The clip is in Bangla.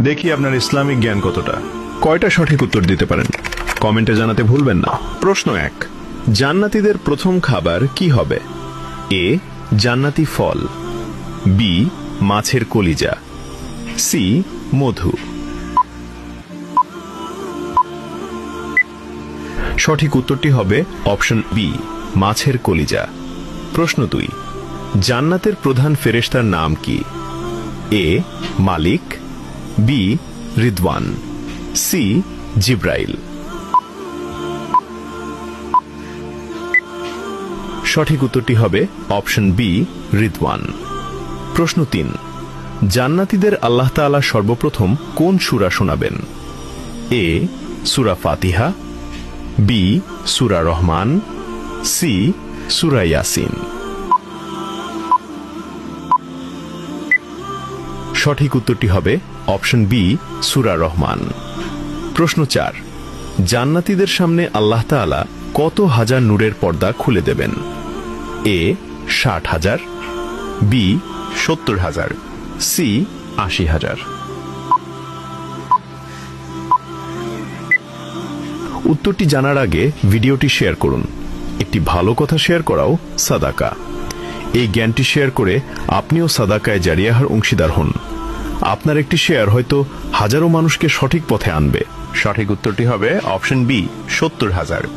দেখি আপনার ইসলামিক জ্ঞান কতটা। কয়টা সঠিক উত্তর দিতে পারেন কমেন্টে জানাতে ভুলবেন না। প্রশ্ন 1, জান্নাতীদের প্রথম খাবার কি হবে? এ, জান্নাতি ফল, বি, মাছের কলিজা, সি, মধু। সঠিক উত্তরটি হবে অপশন বি, মাছের কলিজা। প্রশ্ন 2, জান্নাতের প্রধান ফেরেশতার নাম কি? এ, মালিক, বি, রিদওয়ান, সি, জিব্রাইল। সঠিক উত্তরটি হবে অপশন বি, রিদওয়ান। প্রশ্ন 3, জান্নাতীদের আল্লাহ তাআলা সর্বপ্রথম কোন সূরা শোনাবেন? এ, সূরা ফাতিহা, বি, সূরা রহমান, সি, সূরা ইয়াসিন। সঠিক উত্তরটি হবে অপশন বি, সূরা রহমান। প্রশ্ন 4, জান্নাতীদের সামনে আল্লাহ তাআলা কত হাজার নূরের পর্দা খুলে দেবেন? এ, 60,000, বি, 70,000, সি, 80,000। উত্তরটি জানার আগে ভিডিওটি শেয়ার করুন। একটি ভালো কথা শেয়ার করাও সাদাকা। এই জ্ঞানটি শেয়ার করে আপনিও সাদাকায়ে জারিয়াহর অংশীদার হন। আপনার একটি শেয়ার হয়তো হাজারো মানুষকে সঠিক পথে আনবে। সঠিক উত্তরটি হবে অপশন বি, 70,000।